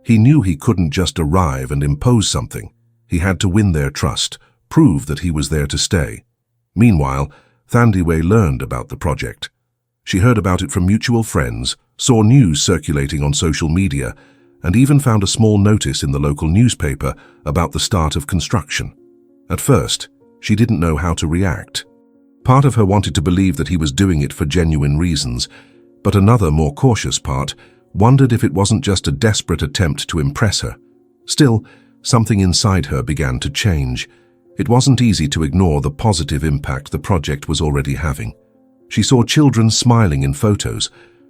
He knew he couldn't just arrive and impose something. He had to win their trust, prove that he was there to stay. Meanwhile, Thandiwe learned about the project. She heard about it from mutual friends, saw news circulating on social media, and even found a small notice in the local newspaper about the start of construction. At first, she didn't know how to react. Part of her wanted to believe that he was doing it for genuine reasons, but another, more cautious part wondered if it wasn't just a desperate attempt to impress her. Still, something inside her began to change. It wasn't easy to ignore the positive impact the project was already having. She saw children smiling in photos,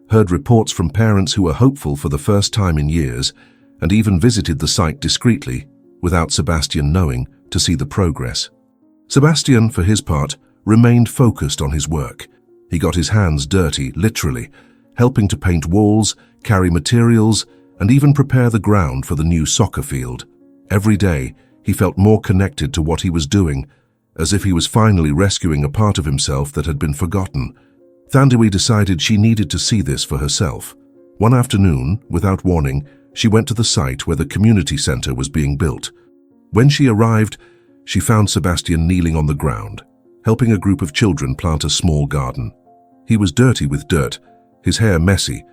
heard reports from parents who were hopeful for the first time in years, and even visited the site discreetly, without Sebastian knowing, to see the progress. Sebastian, for his part, remained focused on his work. He got his hands dirty, literally, helping to paint walls, carry materials, and even prepare the ground for the new soccer field. Every day, he felt more connected to what he was doing, as if he was finally rescuing a part of himself that had been forgotten. Thandiwe decided she needed to see this for herself. One afternoon, without warning, she went to the site where the community center was being built. When she arrived, she found Sebastian kneeling on the ground, helping a group of children plant a small garden. He was dirty with dirt, his hair messy,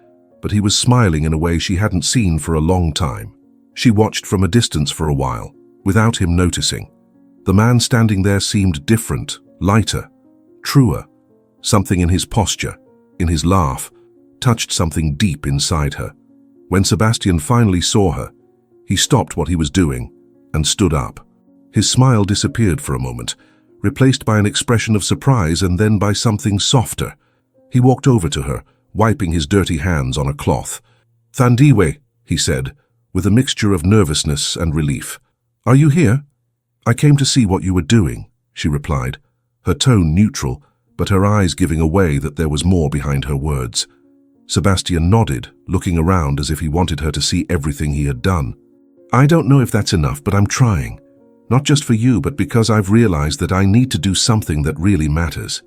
but he was smiling in a way she hadn't seen for a long time. She watched from a distance for a while, without him noticing. The man standing there seemed different, lighter, truer. Something in his posture, in his laugh, touched something deep inside her. When Sebastian finally saw her, he stopped what he was doing and stood up. His smile disappeared for a moment, replaced by an expression of surprise and then by something softer. He walked over to her, wiping his dirty hands on a cloth. "Thandiwe," he said, with a mixture of nervousness and relief. "Are you here?" "I came to see what you were doing," she replied, her tone neutral, but her eyes giving away that there was more behind her words. Sebastian nodded, looking around as if he wanted her to see everything he had done. "I don't know if that's enough, but I'm trying. Not just for you, but because I've realized that I need to do something that really matters."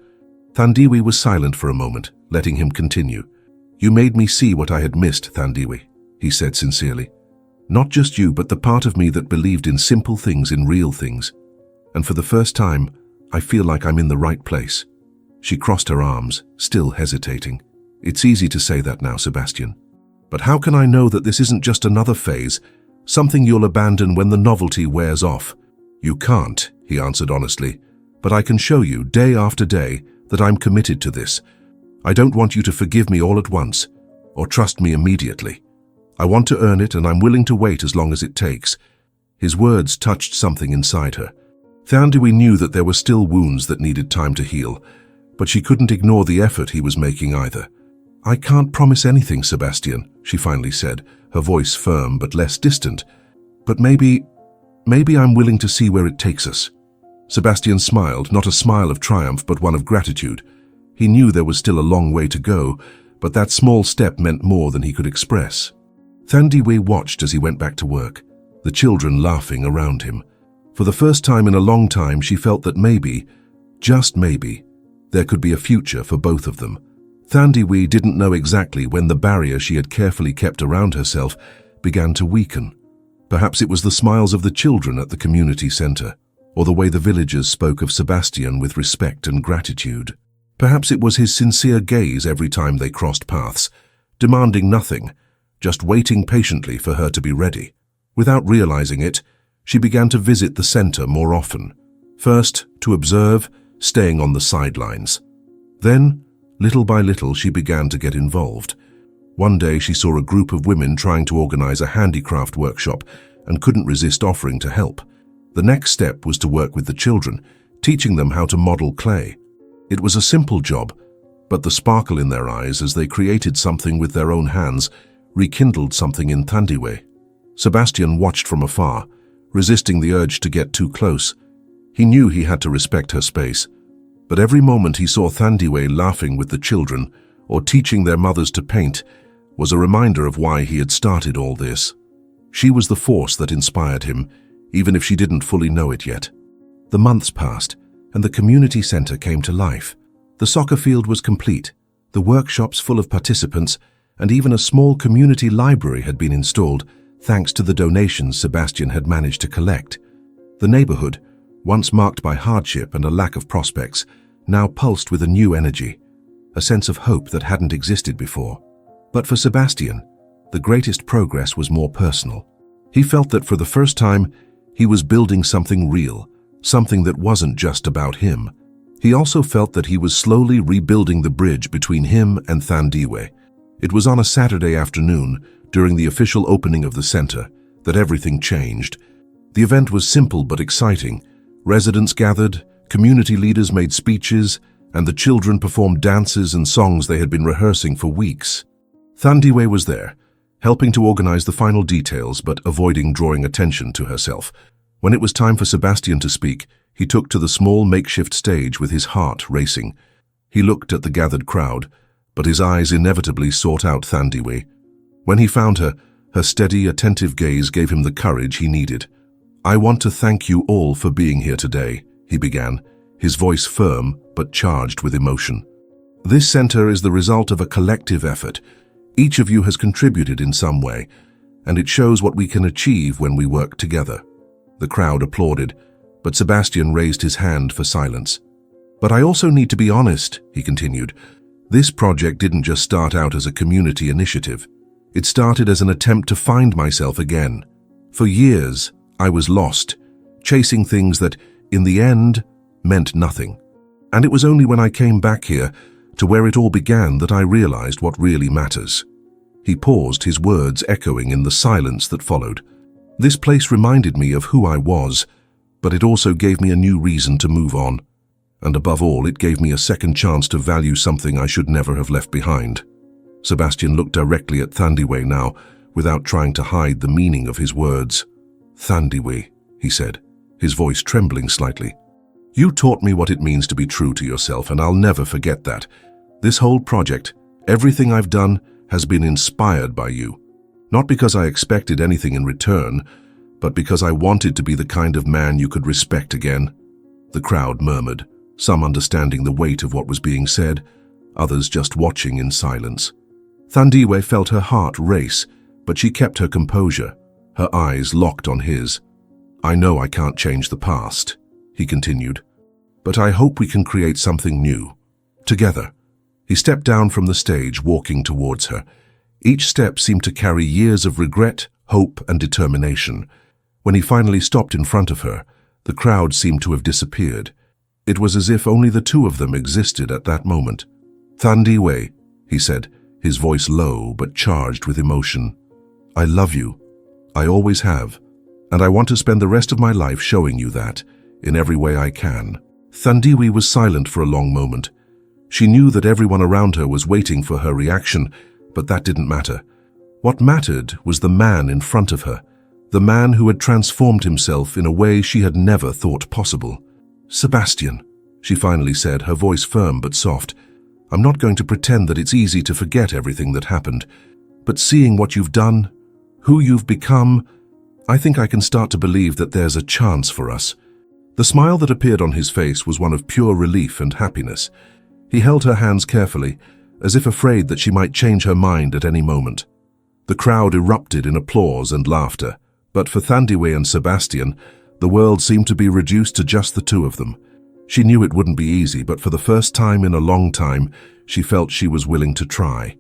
Thandiwe was silent for a moment, letting him continue. "You made me see what I had missed, Thandiwe," he said sincerely. "Not just you, but the part of me that believed in simple things, in real things. And for the first time, I feel like I'm in the right place." She crossed her arms, still hesitating. "It's easy to say that now, Sebastian. But how can I know that this isn't just another phase, something you'll abandon when the novelty wears off?" "You can't," he answered honestly, "but I can show you, day after day, that I'm committed to this. I don't want you to forgive me all at once, or trust me immediately. I want to earn it, and I'm willing to wait as long as it takes." His words touched something inside her. Thandiwe knew that there were still wounds that needed time to heal, but she couldn't ignore the effort he was making either. "I can't promise anything, Sebastian," she finally said, her voice firm but less distant. "But maybe I'm willing to see where it takes us." Sebastian smiled, not a smile of triumph, but one of gratitude. He knew there was still a long way to go, but that small step meant more than he could express. Thandiwe watched as he went back to work, the children laughing around him. For the first time in a long time, she felt that maybe, just maybe, there could be a future for both of them. Thandiwe didn't know exactly when the barrier she had carefully kept around herself began to weaken. Perhaps it was the smiles of the children at the community center, or the way the villagers spoke of Sebastian with respect and gratitude. Perhaps it was his sincere gaze every time they crossed paths, demanding nothing, just waiting patiently for her to be ready. Without realizing it, she began to visit the center more often. First, to observe, staying on the sidelines. Then, little by little, she began to get involved. One day she saw a group of women trying to organize a handicraft workshop and couldn't resist offering to help. The next step was to work with the children, teaching them how to model clay. It was a simple job, but the sparkle in their eyes as they created something with their own hands rekindled something in Thandiwe. Sebastian watched from afar, resisting the urge to get too close. He knew he had to respect her space, but every moment he saw Thandiwe laughing with the children or teaching their mothers to paint was a reminder of why he had started all this. She was the force that inspired him, even if she didn't fully know it yet. The months passed, and the community center came to life. The soccer field was complete, the workshops full of participants, and even a small community library had been installed thanks to the donations Sebastian had managed to collect. The neighborhood, once marked by hardship and a lack of prospects, now pulsed with a new energy, a sense of hope that hadn't existed before. But for Sebastian, the greatest progress was more personal. He felt that for the first time, he was building something real, something that wasn't just about him. He also felt that he was slowly rebuilding the bridge between him and Thandiwe. It was on a Saturday afternoon, during the official opening of the center, that everything changed. The event was simple but exciting. Residents gathered, community leaders made speeches, and the children performed dances and songs they had been rehearsing for weeks. Thandiwe was there, helping to organize the final details but avoiding drawing attention to herself. When it was time for Sebastian to speak, he took to the small makeshift stage with his heart racing. He looked at the gathered crowd, but his eyes inevitably sought out Thandiwe. When he found her, her steady, attentive gaze gave him the courage he needed. "I want to thank you all for being here today," he began, his voice firm but charged with emotion. "This center is the result of a collective effort. Each of you has contributed in some way, and it shows what we can achieve when we work together." The crowd applauded, but Sebastian raised his hand for silence. "But I also need to be honest," he continued. "This project didn't just start out as a community initiative. It started as an attempt to find myself again. For years, I was lost, chasing things that, in the end, meant nothing. And it was only when I came back here, to where it all began, that I realized what really matters." He paused, his words echoing in the silence that followed. "This place reminded me of who I was, but it also gave me a new reason to move on. And above all, it gave me a second chance to value something I should never have left behind." Sebastian looked directly at Thandiwe now, without trying to hide the meaning of his words. "Thandiwe," he said, his voice trembling slightly. "You taught me what it means to be true to yourself, and I'll never forget that. This whole project, everything I've done, has been inspired by you. Not because I expected anything in return, but because I wanted to be the kind of man you could respect again." The crowd murmured, some understanding the weight of what was being said, others just watching in silence. Thandiwe felt her heart race, but she kept her composure, her eyes locked on his. "I know I can't change the past," he continued, "but I hope we can create something new. Together." He stepped down from the stage, walking towards her. Each step seemed to carry years of regret, hope, and determination. When he finally stopped in front of her, the crowd seemed to have disappeared. It was as if only the two of them existed at that moment. "Thandiwe," he said, his voice low but charged with emotion. "I love you. I always have. And I want to spend the rest of my life showing you that, in every way I can." Thandiwe was silent for a long moment. She knew that everyone around her was waiting for her reaction, but that didn't matter. What mattered was the man in front of her, the man who had transformed himself in a way she had never thought possible. "Sebastian," she finally said, her voice firm but soft, "I'm not going to pretend that it's easy to forget everything that happened, but seeing what you've done, who you've become, I think I can start to believe that there's a chance for us." The smile that appeared on his face was one of pure relief and happiness. He held her hands carefully, as if afraid that she might change her mind at any moment. The crowd erupted in applause and laughter, but for Thandiwe and Sebastian, the world seemed to be reduced to just the two of them. She knew it wouldn't be easy, but for the first time in a long time, she felt she was willing to try.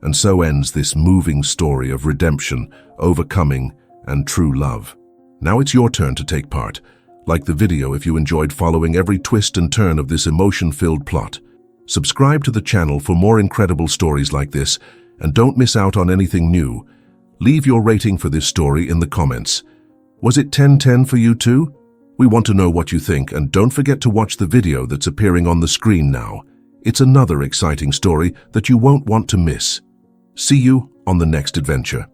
And so ends this moving story of redemption, overcoming, and true love. Now it's your turn to take part. Like the video if you enjoyed following every twist and turn of this emotion-filled plot. Subscribe to the channel for more incredible stories like this, and don't miss out on anything new. Leave your rating for this story in the comments. Was it 10/10 for you too? We want to know what you think, and don't forget to watch the video that's appearing on the screen now. It's another exciting story that you won't want to miss. See you on the next adventure.